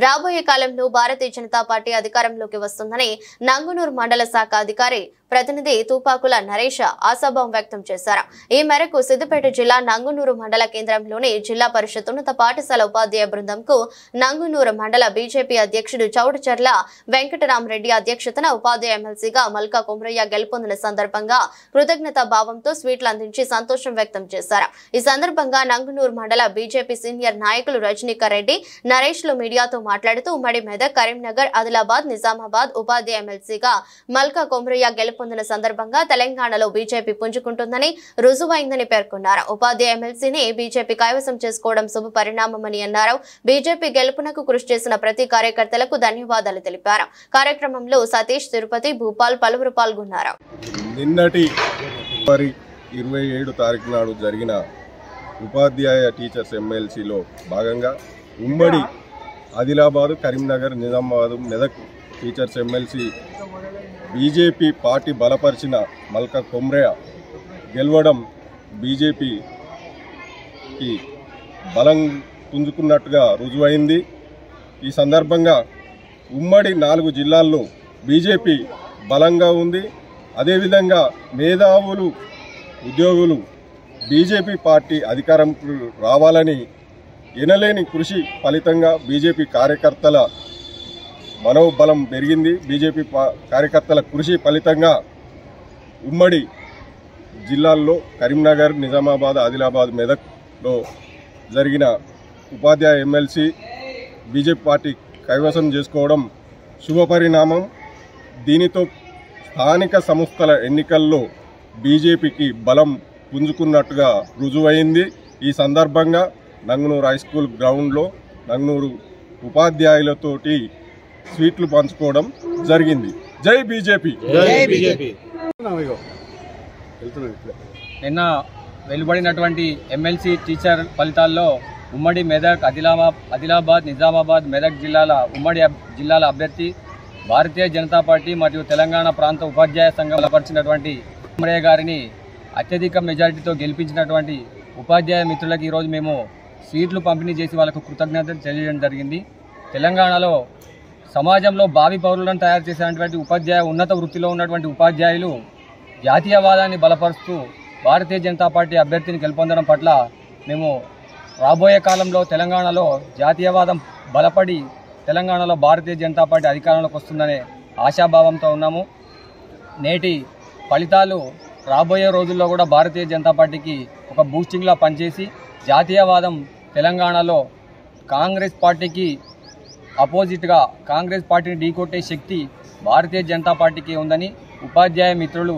రాబోయే కాలంలో భారతీయ జనతా పార్టీ అధికారంలోకి వస్తుందని నంగునూరు మండల శాఖ అధికారి ప్రతినిధి తూపాకుల నరేష్ ఆశాభావం వ్యక్తం చేశారు. ఈ మేరకు సిద్దిపేట జిల్లా నంగునూరు మండల కేంద్రంలోని జిల్లా పరిషత్ ఉన్నత పాఠశాల ఉపాధ్యాయ బృందంకు నంగునూరు మండల బీజేపీ అధ్యక్షుడు చౌడచర్ల వెంకటరామరెడ్డి అధ్యక్షతన ఉపాధ్యాయ ఎమ్మెల్సీగా మల్కా కొమ్రయ్య గెలుపొందిన సందర్భంగా కృతజ్ఞతా భావంతో స్వీట్లు అందించి సంతోషం వ్యక్తం చేశారు. ఈ సందర్భంగా నంగునూరు మండల బీజేపీ సీనియర్ నాయకులు రజనీకర్ రెడ్డి నరేష్లు మీడియాతో మాట్లాడుతూ ఉమ్మడి మెదక్, కరీంనగర్, ఆదిలాబాద్, నిజామాబాద్ ఉపాధ్యాయ ఎమ్మెల్సీగా మల్కా కొమ్రయ్య పొందిన సందర్భంగా తెలంగాణలో బీజేపీ పుంజుకుంటుందని రుజువైందని పేర్కొన్నారు. ఉపాధ్యాయ ఎమ్మెల్సీని బీజేపీ కైవసం చేసుకోవడం శుభ పరిణామమని అన్నారు. బీజేపీ గెలుపునకు కృషి చేసిన ప్రతి కార్యకర్తలకు ధన్యవాదాలు తెలిపారు. కార్యక్రమంలో సతీష్, తిరుపతి, భూపాల్ పలువురు పాల్గొన్నారు. నిన్నటి 27 తారీఖు నాడు జరిగిన ఉపాధ్యాయ టీచర్స్ ఎమ్మెల్సీలో భాగంగా ఉమ్మడి Adilabad, Karimnagar, Nizamabad, Medak teachers MLC BJP party బలపరిచిన మల్కా కొమ్రయ్య గెలవడం బీజేపీకి బలం పుంజుకున్నట్టుగా రుజువైంది. ఈ సందర్భంగా ఉమ్మడి 4 జిల్లాల్లో బీజేపీ బలంగా ఉంది. అదేవిధంగా మేధావులు, ఉద్యోగులు బీజేపీ పార్టీ అధికారంకు రావాలని ఎనలేని కృషి ఫలితంగా బీజేపీ కార్యకర్తల మనోబలం పెరిగింది. బీజేపీ కార్యకర్తల కృషి ఫలితంగా ఉమ్మడి జిల్లాల్లో కరీంనగర్, నిజామాబాద్, ఆదిలాబాద్, మెదక్లో జరిగిన ఉపాధ్యాయ ఎమ్మెల్సీ బీజేపీ పార్టీ కైవసం చేసుకోవడం శుభపరిణామం. దీనితో స్థానిక సంస్థల ఎన్నికల్లో బీజేపీకి బలం పుంజుకున్నట్టుగా రుజువైంది. ఈ సందర్భంగా నంగునూరు హై స్కూల్ గ్రౌండ్లో నంగునూరు ఉపాధ్యాయులతోటి స్వీట్లు పంచుకోవడం జరిగింది. జై బీజేపీ. నిన్న వెలువడినటువంటి ఎమ్మెల్సీ టీచర్ ఫలితాల్లో ఉమ్మడి మెదక్, ఆదిలాబాద్, నిజామాబాద్, మెదక్ జిల్లాల అభ్యర్థి భారతీయ జనతా పార్టీ మరియు తెలంగాణ ప్రాంత ఉపాధ్యాయ సంఘం బలపరిచినటువంటి కొమ్రయ్య గారిని అత్యధిక మెజారిటీతో గెలిపించినటువంటి ఉపాధ్యాయ మిత్రులకు ఈరోజు మేము స్వీట్లు పంపిణీ చేసి వాళ్ళకు కృతజ్ఞతలు తెలియజేయడం జరిగింది. తెలంగాణలో సమాజంలో భావి పౌరులను తయారు చేసేటువంటి ఉన్నత వృత్తిలో ఉన్నటువంటి ఉపాధ్యాయులు జాతీయవాదాన్ని బలపరుస్తూ భారతీయ జనతా పార్టీ అభ్యర్థిని గెలుపొందడం పట్ల మేము రాబోయే కాలంలో తెలంగాణలో జాతీయవాదం బలపడి తెలంగాణలో భారతీయ జనతా పార్టీ అధికారంలోకి వస్తుందనే ఆశాభావంతో ఉన్నాము. నేటి ఫలితాలు రాబోయే రోజుల్లో కూడా భారతీయ జనతా పార్టీకి ఒక బూస్టింగ్లా పనిచేసి జాతీయవాదం తెలంగాణలో కాంగ్రెస్ పార్టీకి అపోజిట్గా కాంగ్రెస్ పార్టీని ఢీకొట్టే శక్తి భారతీయ జనతా పార్టీకి ఉందని ఉపాధ్యాయ మిత్రులు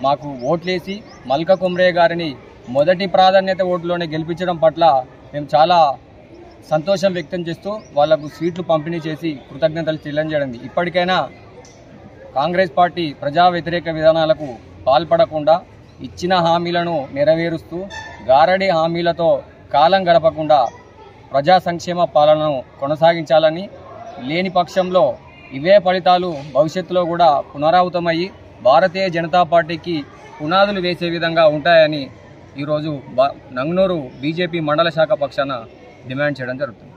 మాకు ఓట్లేసి మల్కా కొమ్రయ్య గారిని మొదటి ప్రాధాన్యత ఓటులోనే గెలిపించడం పట్ల మేము చాలా సంతోషం వ్యక్తం చేస్తూ వాళ్లకు స్వీట్లు పంపిణీ చేసి కృతజ్ఞతలు తెలియజేయడం. ఇప్పటికైనా కాంగ్రెస్ పార్టీ ప్రజా వ్యతిరేక విధానాలకు పాల్పడకుండా ఇచ్చిన హామీలను నెరవేరుస్తూ గారడి హామీలతో కాలం గడపకుండా ప్రజా సంక్షేమ పాలనను కొనసాగించాలని, లేని పక్షంలో ఇవే ఫలితాలు భవిష్యత్తులో కూడా పునరావృతమయ్యి భారతీయ జనతా పార్టీకి పునాదులు వేసే విధంగా ఉంటాయని ఈరోజు నంగునూరు బీజేపీ మండల శాఖ పక్షాన డిమాండ్ చేయడం జరుగుతుంది.